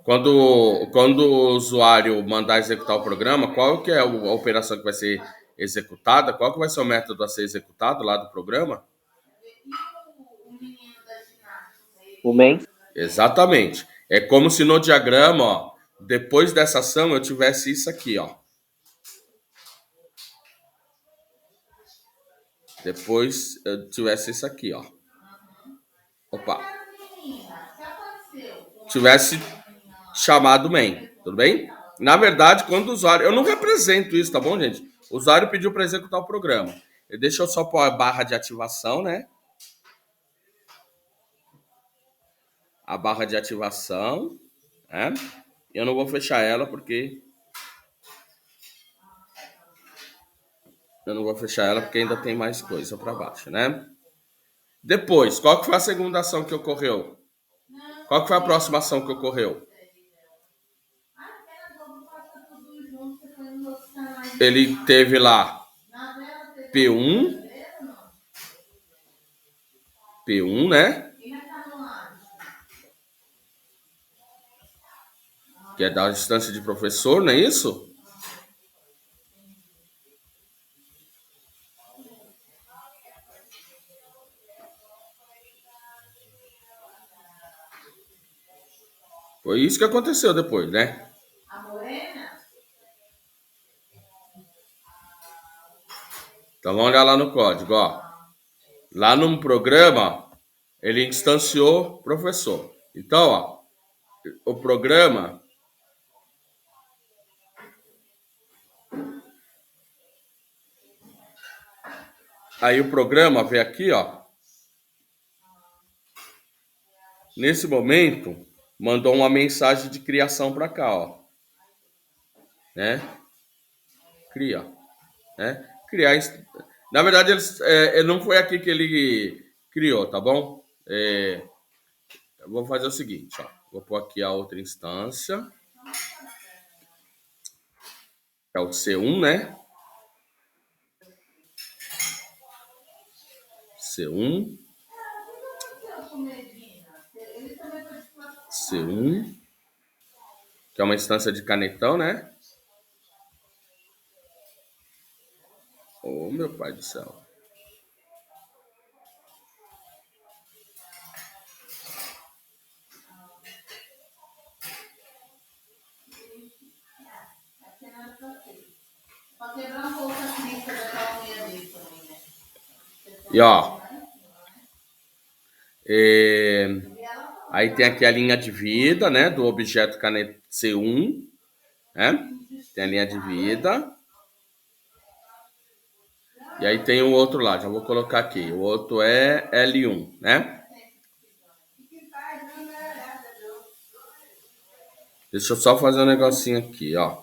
quando o usuário mandar executar o programa, qual que é a operação que vai ser executada? Qual que vai ser o método a ser executado lá do programa? O main. Exatamente. É como se no diagrama, ó, depois dessa ação eu tivesse isso aqui, ó. Depois eu tivesse isso aqui, ó. Opa. Tivesse chamado main, tudo bem? Na verdade, quando o usuário... Eu não represento isso, tá bom, gente? O usuário pediu para executar o programa. Deixa eu só pôr a barra de ativação, né? A barra de ativação, né? Eu não vou fechar ela porque... ainda tem mais coisa para baixo, né? Depois, qual que foi a segunda ação que ocorreu? Qual que foi a próxima ação que ocorreu? Ele teve lá P1, né? Que é da instância de professor, não é isso? Foi isso que aconteceu depois, né? Então vamos olhar lá no código, ó. Lá no programa, ele instanciou professor. Então, ó, o programa... Aí o programa veio aqui, ó. Nesse momento, mandou uma mensagem de criação para cá, ó. Né? Cria. Né? Criar. Na verdade, não foi aqui que ele criou, tá bom? Eu vou fazer o seguinte, ó. Vou pôr aqui a outra instância. É o C1, né? C1. C1. Que é uma instância de canetão, né? Oh, meu pai do céu. E ó, aí tem aqui a linha de vida, né, do objeto caneta C1, né? Tem a linha de vida. E aí tem o outro lá, já vou colocar aqui. O outro é L1, né? Deixa eu só fazer um negocinho aqui, ó.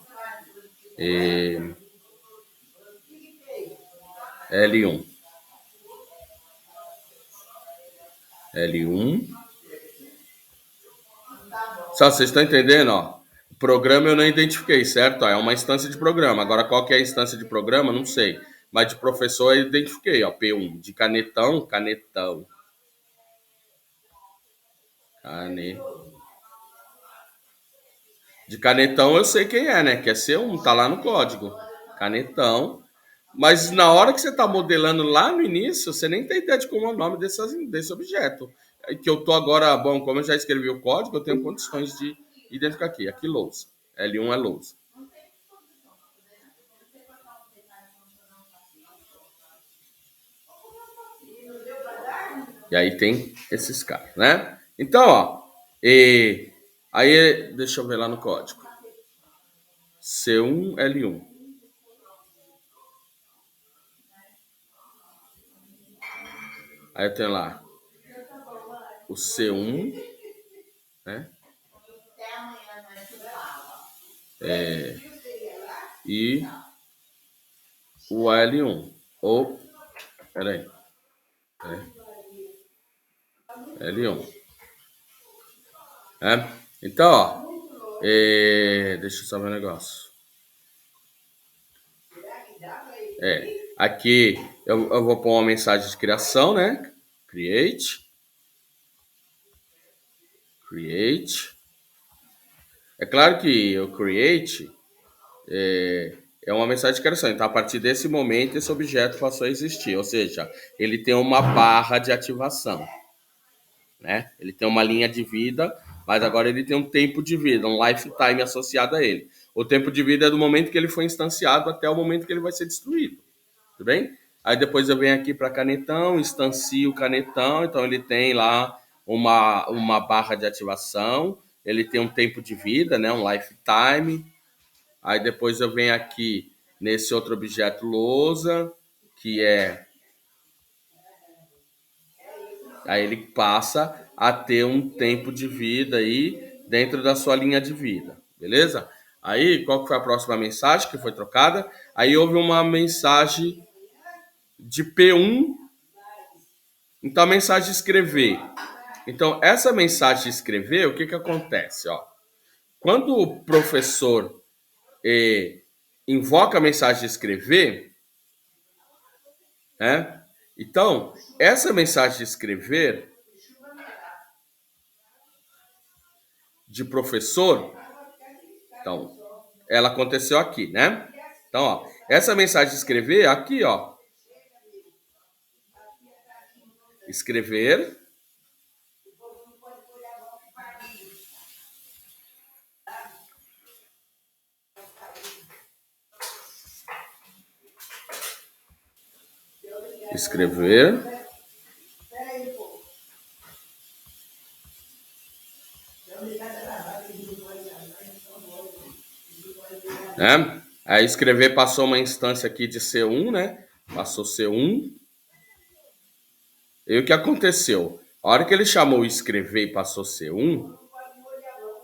L1. L1. Só, vocês estão entendendo, ó? Programa eu não identifiquei, certo? É uma instância de programa. Agora, qual que é a instância de programa? Não sei. Mas de professor eu identifiquei, ó, P1. De canetão, canetão. De canetão eu sei quem é, né? Que é C1, tá lá no código. Canetão. Mas na hora que você tá modelando lá no início, você nem tem ideia de como é o nome desse objeto. Que eu tô agora, bom, como eu já escrevi o código, eu tenho condições de identificar aqui. Aqui, lousa. L1 é lousa. E aí tem esses caras, né? Então, ó. Aí, deixa eu ver lá no código. C1, L1. Aí eu tenho lá o C1, né? E o L1. Ou, peraí. L1. Então, ó. Deixa eu só ver um negócio. Aqui eu vou pôr uma mensagem de criação, né? Create. É claro que o create é uma mensagem de criação. Então, a partir desse momento, esse objeto passou a existir. Ou seja, ele tem uma barra de ativação, né? Ele tem uma linha de vida, mas agora ele tem um tempo de vida, um lifetime associado a ele. O tempo de vida é do momento que ele foi instanciado até o momento que ele vai ser destruído. Tudo bem? Aí depois eu venho aqui para canetão, instancio o canetão, então ele tem lá uma barra de ativação, ele tem um tempo de vida, né, um lifetime. Aí depois eu venho aqui nesse outro objeto lousa, que é... Aí ele passa a ter um tempo de vida aí dentro da sua linha de vida, beleza? Aí, qual que foi a próxima mensagem que foi trocada? Aí houve uma mensagem de P1, então a mensagem de escrever. Então, essa mensagem de escrever, o que que acontece? Ó? Quando o professor invoca a mensagem de escrever, né? Então, essa mensagem de escrever de professor, então, ela aconteceu aqui, né? Então, ó, essa mensagem de escrever, aqui, ó. Escrever. Escrever. Né? Aí escrever passou uma instância aqui de C1, né? Passou C1. E o que aconteceu? A hora que ele chamou escrever e passou C1,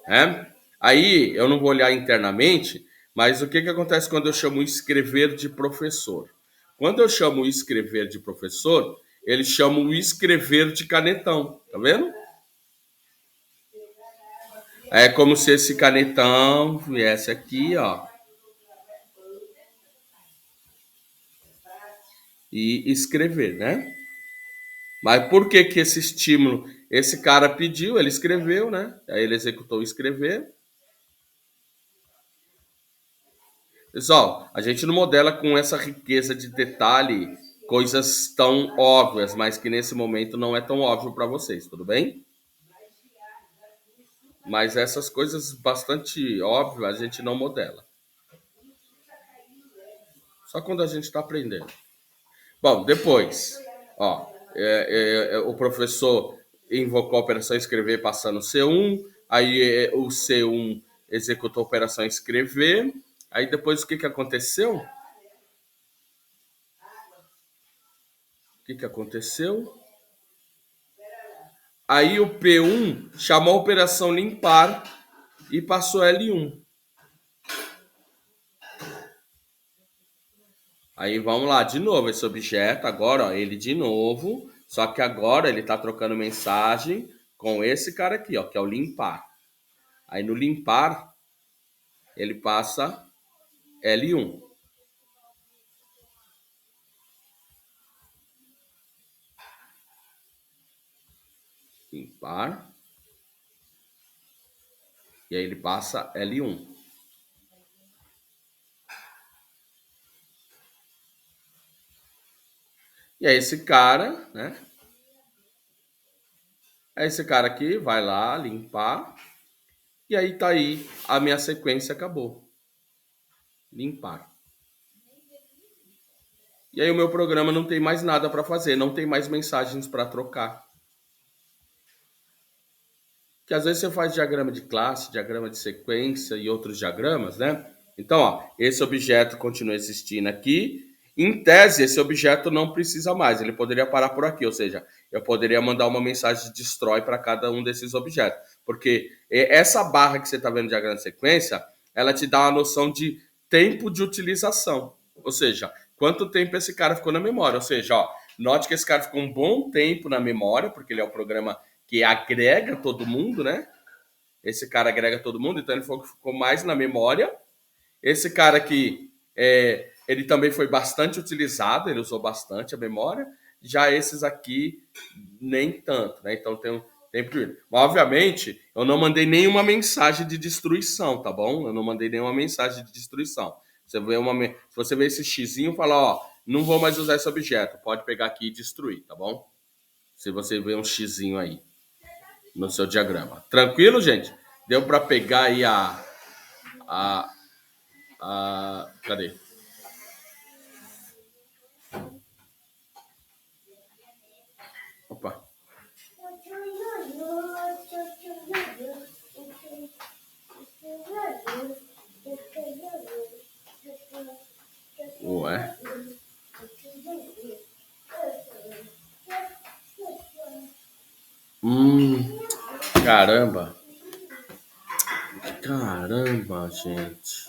né? Aí eu não vou olhar internamente, mas o que que acontece quando eu chamo escrever de professor? Quando eu chamo escrever de professor, ele chama o escrever de canetão, tá vendo? É como se esse canetão viesse aqui, ó. E escrever, né? Mas por que que esse estímulo? Esse cara pediu, ele escreveu, né? Aí ele executou escrever. Pessoal, a gente não modela com essa riqueza de detalhe coisas tão óbvias, mas que nesse momento não é tão óbvio para vocês, tudo bem? Mas essas coisas bastante óbvias a gente não modela. Só quando a gente está aprendendo. Bom, depois, ó, o professor invocou a operação escrever passando C1, aí o C1 executou a operação escrever, aí depois o que que aconteceu? O que que aconteceu? Aí o P1 chamou a operação limpar e passou L1. Aí vamos lá, de novo, esse objeto, agora, ó, ele de novo, só que agora ele está trocando mensagem com esse cara aqui, ó, que é o limpar. Aí no limpar, ele passa L1. Impar. E aí ele passa L1. E aí esse cara, né? Aí esse cara aqui vai lá limpar. E aí tá aí, a minha sequência acabou. Limpar. E aí o meu programa não tem mais nada para fazer, não tem mais mensagens para trocar. Que às vezes você faz diagrama de classe, diagrama de sequência e outros diagramas, né? Então, ó, esse objeto continua existindo aqui. Em tese, esse objeto não precisa mais, ele poderia parar por aqui, ou seja, eu poderia mandar uma mensagem de destroy para cada um desses objetos. Porque essa barra que você está vendo no diagrama de sequência, ela te dá uma noção de tempo de utilização. Ou seja, quanto tempo esse cara ficou na memória. Ou seja, ó, note que esse cara ficou um bom tempo na memória, porque ele é o programa que agrega todo mundo, né? Esse cara agrega todo mundo, então ele ficou mais na memória. Esse cara aqui, ele também foi bastante utilizado, ele usou bastante a memória. Já esses aqui, nem tanto, né? Então tem um tempo de... Mas, obviamente, eu não mandei nenhuma mensagem de destruição, tá bom? Eu não mandei nenhuma mensagem de destruição. Se você vê esse xizinho, fala, ó, não vou mais usar esse objeto. Pode pegar aqui e destruir, tá bom? Se você vê um xizinho aí no seu diagrama. Tranquilo, gente? Deu para pegar aí cadê? Opa. Ué. Caramba. Caramba, gente.